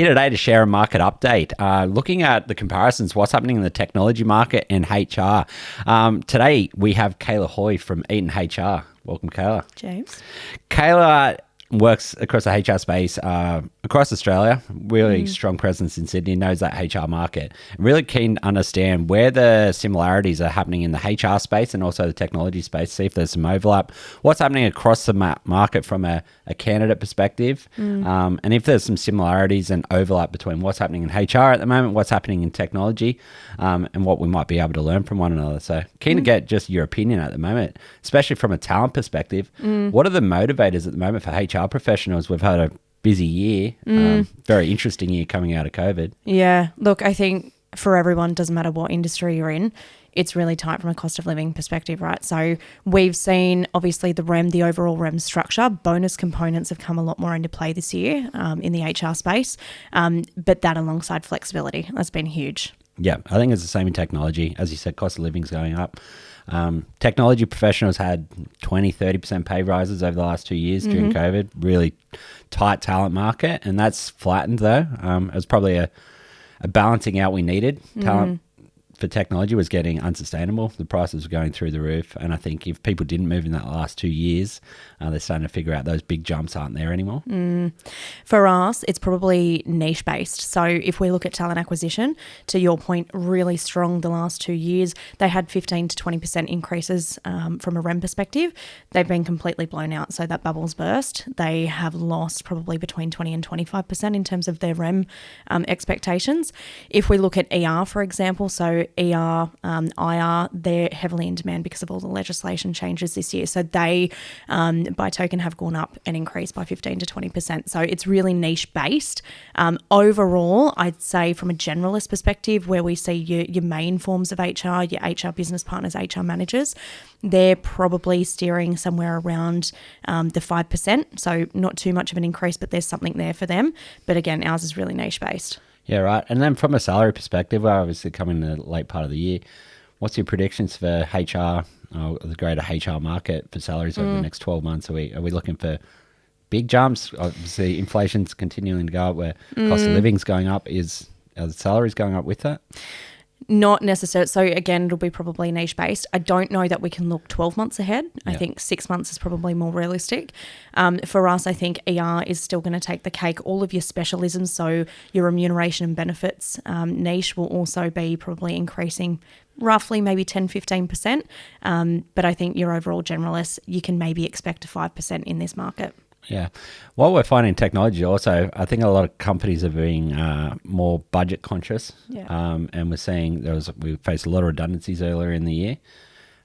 Here today to share a market update, looking at the comparisons, what's happening in the technology market and HR. Today, we have Kayla Hoye from etonHR. Welcome, Kayla. James. Kayla works across the HR space across Australia, really strong presence in Sydney, knows that HR market. Really keen to understand where the similarities are happening in the HR space and also the technology space, see if there's some overlap, what's happening across the market from a candidate perspective, and if there's some similarities and overlap between what's happening in HR at the moment, what's happening in technology, and what we might be able to learn from one another. So keen to get just your opinion at the moment, especially from a talent perspective. What are the motivators at the moment for HR professionals? We've had a busy year, very interesting year coming out of COVID. Yeah, look, I think for everyone, doesn't matter what industry you're in, it's really tight from a cost of living perspective, right? So we've seen obviously the overall REM structure, bonus components have come a lot more into play this year in the HR space, but that alongside flexibility, that's been huge. Yeah, I think it's the same in technology. As you said, cost of living's going up. Technology professionals had 20-30% pay rises over the last 2 years during COVID. Really tight talent market, and that's flattened though. It was probably a balancing out we needed. Talent for technology was getting unsustainable. The prices were going through the roof, and I think if people didn't move in that last 2 years, they're starting to figure out those big jumps aren't there anymore. For us, it's probably niche based. So if we look at talent acquisition, to your point, really strong the last 2 years. They had 15 to 20% increases from a REM perspective. They've been completely blown out, so that bubble's burst. They have lost probably between 20 and 25% in terms of their REM expectations. If we look at ER, for example, so ER, IR, they're heavily in demand because of all the legislation changes this year. So they, by token, have gone up and increased by 15 to 20%. So it's really niche based. Overall, I'd say from a generalist perspective, where we see your main forms of HR, your HR business partners, HR managers, they're probably steering somewhere around the 5%. So not too much of an increase, but there's something there for them. But again, ours is really niche based. Yeah, right. And then from a salary perspective, we're obviously coming in the late part of the year. What's your predictions for HR, the greater HR market for salaries over the next 12 months? Are we looking for big jumps? Obviously, inflation's continuing to go up, where cost of living's going up. Are the salaries going up with that? Not necessarily. So again, it'll be probably niche based. I don't know that we can look 12 months ahead. I think 6 months is probably more realistic. For us, I think ER is still going to take the cake. All of your specialisms, so your remuneration and benefits niche will also be probably increasing roughly maybe 10-15%. But I think your overall generalists, you can maybe expect a 5% in this market. Yeah. What we're finding in technology also, I think a lot of companies are being more budget conscious. Yeah. And we're seeing we faced a lot of redundancies earlier in the year,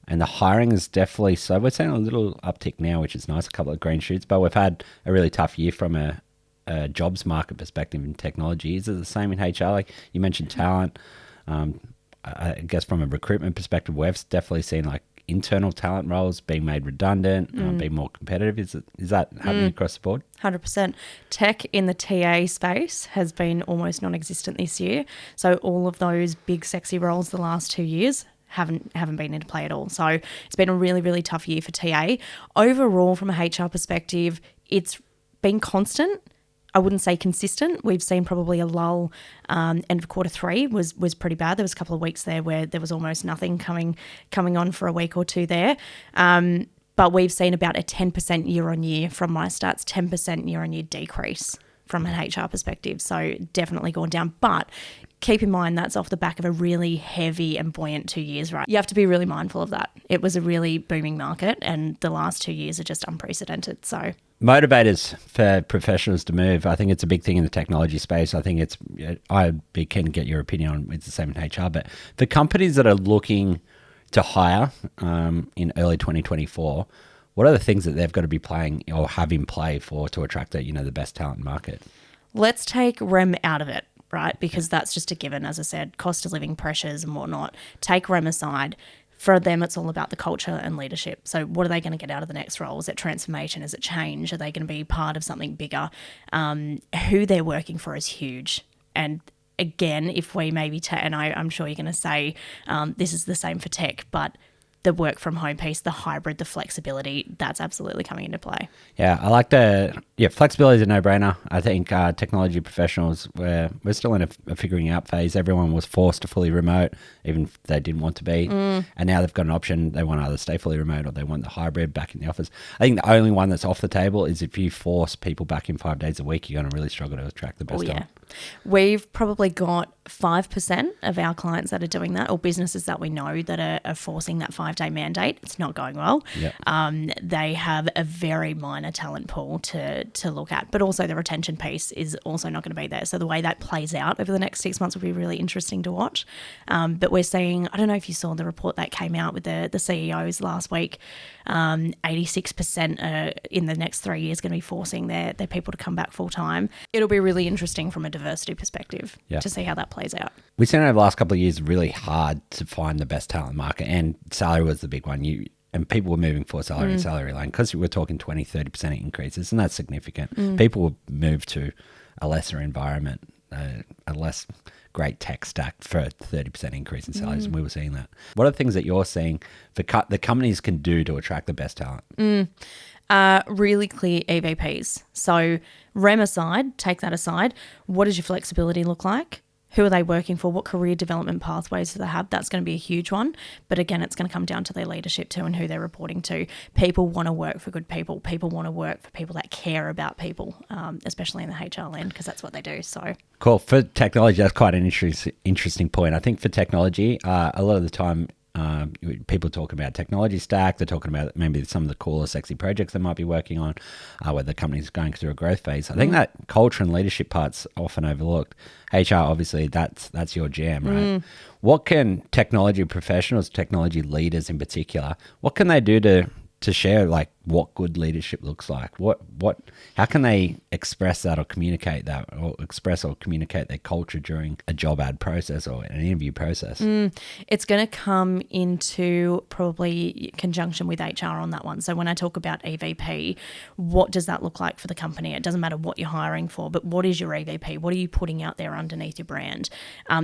and the hiring is definitely, so we're seeing a little uptick now, which is nice, a couple of green shoots, but we've had a really tough year from a jobs market perspective in technology. Is it the same in HR? Like you mentioned talent. I guess from a recruitment perspective, we've definitely seen like internal talent roles being made redundant, being more competitive. Is that happening across the board? 100%. Tech in the TA space has been almost non-existent this year. So all of those big sexy roles the last 2 years haven't been into play at all. So it's been a really, really tough year for TA. Overall, from a HR perspective, it's been constant. I wouldn't say consistent. We've seen probably a lull. End of quarter 3 was pretty bad. There was a couple of weeks there where there was almost nothing coming on for a week or two there. But we've seen about a 10% year on year from my stats, 10% year on year decrease from an HR perspective. So definitely gone down. But keep in mind that's off the back of a really heavy and buoyant 2 years, right? You have to be really mindful of that. It was a really booming market, and the last 2 years are just unprecedented. So motivators for professionals to move, I think it's a big thing in the technology space. I think I'd be keen to get your opinion on, it's the same in HR, but the companies that are looking to hire in early 2024, what are the things that they've got to be playing or have in play to attract the best talent market? Let's take REM out of it, right? Because that's just a given, as I said, cost of living pressures and whatnot. Take REM aside. For them, it's all about the culture and leadership. So what are they going to get out of the next role? Is it transformation? Is it change? Are they going to be part of something bigger? Who they're working for is huge. And again, if we maybe, and I'm sure you're going to say this is the same for tech, but the work from home piece, the hybrid, the flexibility, that's absolutely coming into play. Yeah, I like flexibility is a no-brainer. I think technology professionals, we're still in a figuring out phase. Everyone was forced to fully remote, even if they didn't want to be. And now they've got an option. They want to either stay fully remote or they want the hybrid back in the office. I think the only one that's off the table is if you force people back in 5 days a week, you're going to really struggle to attract the best talent. We've probably got 5% of our clients that are doing that, or businesses that we know that are forcing that 5-day mandate. It's not going well. Yep. They have a very minor talent pool to look at, but also the retention piece is also not going to be there. So the way that plays out over the next 6 months will be really interesting to watch. But we're seeing, I don't know if you saw the report that came out with the CEOs last week, 86% in the next 3 years going to be forcing their people to come back full time. It'll be really interesting from a diversity perspective to see how that plays out. We've seen over the last couple of years really hard to find the best talent market, and salary was the big one. And people were moving for salary and salary line because we're talking 20-30% increases, and that's significant. People will move to a lesser environment, a less great tech stack for a 30% increase in salaries, and we were seeing that. What are the things that you're seeing the companies can do to attract the best talent? Really clear EVPs. So REM aside, take that aside, what does your flexibility look like? Who are they working for? What career development pathways do they have? That's going to be a huge one. But again, it's going to come down to their leadership too and who they're reporting to. People want to work for good people. People want to work for people that care about people, especially in the HR land, because that's what they do. So cool. For technology, that's quite an interesting point. I think for technology, a lot of the time, people talk about technology stack. They're talking about maybe some of the cooler, sexy projects they might be working on, where the company's going through a growth phase. I think that culture and leadership part's often overlooked. HR, obviously, that's your jam, right? What can technology professionals, technology leaders in particular, what can they do to share like what good leadership looks like? How can they express that or communicate that, or express or communicate their culture during a job ad process or an interview process? It's going to come into probably conjunction with HR on that one. So when I talk about EVP, what does that look like for the company? It doesn't matter what you're hiring for, but what is your EVP? What are you putting out there underneath your brand?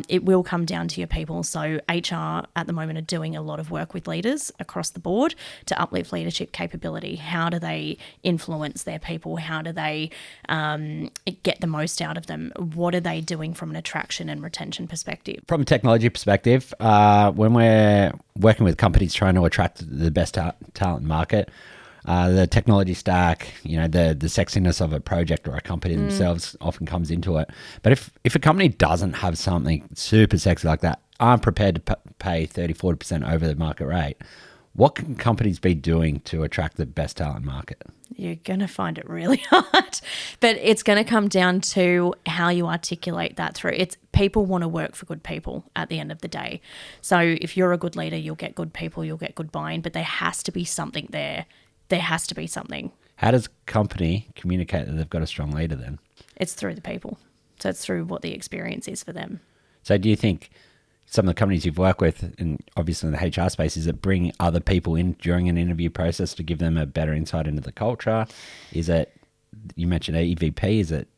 It will come down to your people. So HR at the moment are doing a lot of work with leaders across the board to uplift leadership capability. How do they influence their people? How do they get the most out of them? What are they doing from an attraction and retention perspective? From a technology perspective, when we're working with companies trying to attract the best talent market, the technology stack, the sexiness of a project or a company themselves often comes into it. But if a company doesn't have something super sexy like that, aren't prepared to pay 30-40% over the market rate, what can companies be doing to attract the best talent market? You're going to find it really hard, but it's going to come down to how you articulate that through. It's people want to work for good people at the end of the day. So if you're a good leader, you'll get good people, you'll get good buy-in, but there has to be something there. There has to be something. How does a company communicate that they've got a strong leader then? It's through the people. So it's through what the experience is for them. So do you think some of the companies you've worked with, and obviously in the HR space, is it bring other people in during an interview process to give them a better insight into the culture? Is it, you mentioned EVP, is it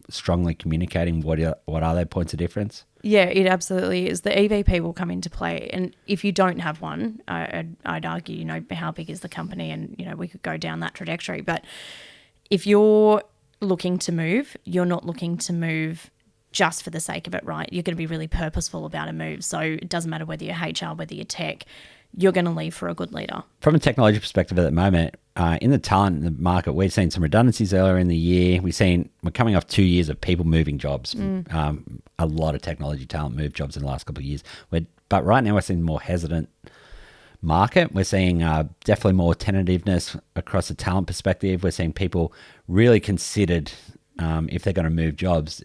strongly communicating what are their points of difference? Yeah, it absolutely is. The EVP will come into play. And if you don't have one, I'd argue, how big is the company? And, we could go down that trajectory. But if you're looking to move, you're not looking to move just for the sake of it, right? You're going to be really purposeful about a move. So it doesn't matter whether you're HR, whether you're tech, you're going to leave for a good leader. From a technology perspective at the moment, in the talent market, we've seen some redundancies earlier in the year. We're coming off 2 years of people moving jobs. A lot of technology talent moved jobs in the last couple of years. But right now we're seeing more hesitant market. We're seeing definitely more tentativeness across the talent perspective. We're seeing people really considered if they're going to move jobs.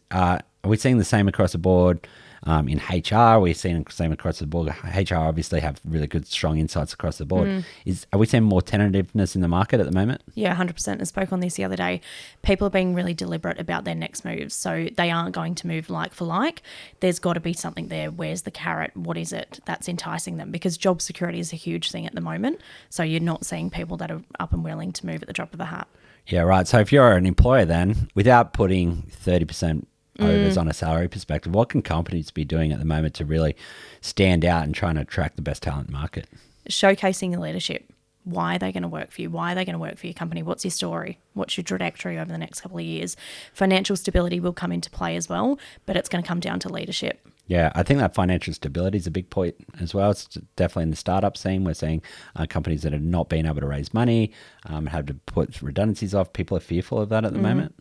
Are we seeing the same across the board in HR? We're seeing the same across the board. HR obviously have really good, strong insights across the board. Are we seeing more tentativeness in the market at the moment? Yeah, 100%. I spoke on this the other day. People are being really deliberate about their next moves. So they aren't going to move like for like. There's got to be something there. Where's the carrot? What is it that's enticing them? Because job security is a huge thing at the moment. So you're not seeing people that are up and willing to move at the drop of a hat. Yeah, right. So if you're an employer then, without putting 30% overs on a salary perspective, what can companies be doing at the moment to really stand out and trying to attract the best talent market? showcasing your leadership. Why are they going to work for you? Why are they going to work for your company? What's your story? What's your trajectory over the next couple of years? Financial stability will come into play as well, but it's going to come down to leadership. Yeah, I think that financial stability is a big point as well. It's definitely in the startup scene. We're seeing companies that have not been able to raise money, have to put redundancies off. People are fearful of that at the moment.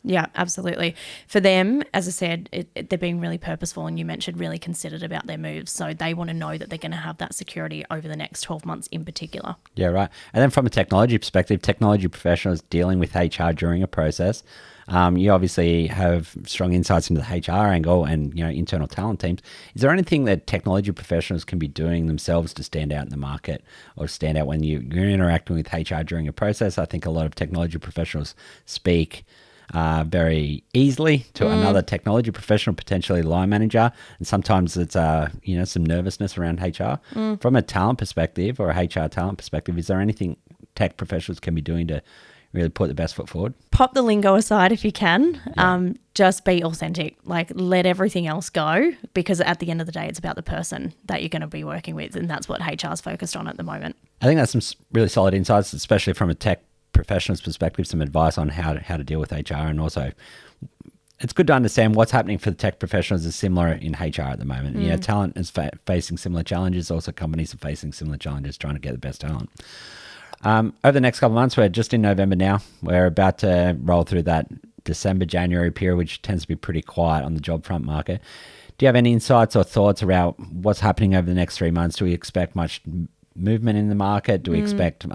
Yeah, absolutely. For them, as I said, they're being really purposeful, and you mentioned really considered about their moves. So they want to know that they're going to have that security over the next 12 months in particular. Yeah, right. And then from a technology perspective, technology professionals dealing with HR during a process, you obviously have strong insights into the HR angle and, internal talent teams. Is there anything that technology professionals can be doing themselves to stand out in the market or stand out when you're interacting with HR during a process? I think a lot of technology professionals speak very easily to another technology professional, potentially line manager, and sometimes it's some nervousness around HR. From a talent perspective or a HR talent perspective, is there anything tech professionals can be doing to really put the best foot forward? Pop the lingo aside if you can. Yeah. Just be authentic. Like, let everything else go, because at the end of the day, it's about the person that you're going to be working with, and that's what HR is focused on at the moment. I think that's some really solid insights, especially from a tech professional's perspective, some advice on how to deal with HR. And also, it's good to understand what's happening for the tech professionals is similar in HR at the moment. Talent is facing similar challenges. Also, companies are facing similar challenges trying to get the best talent. Over the next couple of months, we're just in November now. We're about to roll through that December, January period, which tends to be pretty quiet on the job front market. Do you have any insights or thoughts around what's happening over the next 3 months? Do we expect much movement in the market? Do we expect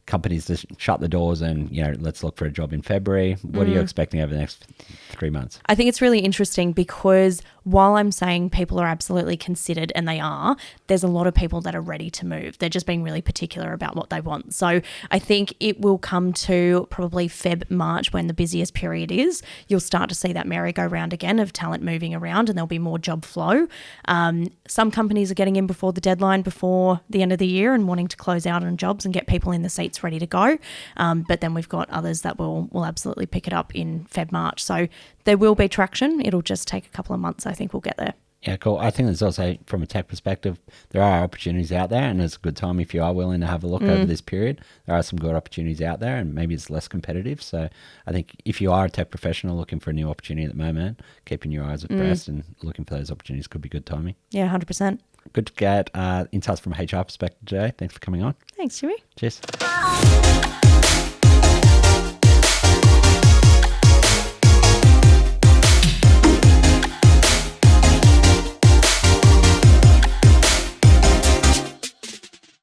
companies to shut the doors and, let's look for a job in February? What are you expecting over the next 3 months? I think it's really interesting because while I'm saying people are absolutely considered, and they are, there's a lot of people that are ready to move. They're just being really particular about what they want. So I think it will come to probably Feb, March, when the busiest period is. You'll start to see that merry-go-round again of talent moving around, and there'll be more job flow. Some companies are getting in before the deadline, before the end of the year, and wanting to close out on jobs and get people in the seats ready to go. But then we've got others that will absolutely pick it up in Feb, March. So there will be traction. It'll just take a couple of months. I think we'll get there. Yeah, cool. I think there's also, from a tech perspective, there are opportunities out there, and it's a good time if you are willing to have a look over this period. There are some good opportunities out there, and maybe it's less competitive. So I think if you are a tech professional looking for a new opportunity at the moment, keeping your eyes abreast and looking for those opportunities could be good timing. Yeah, 100%. Good to get insights from a HR perspective today. Thanks for coming on. Thanks, Jimmy. Cheers.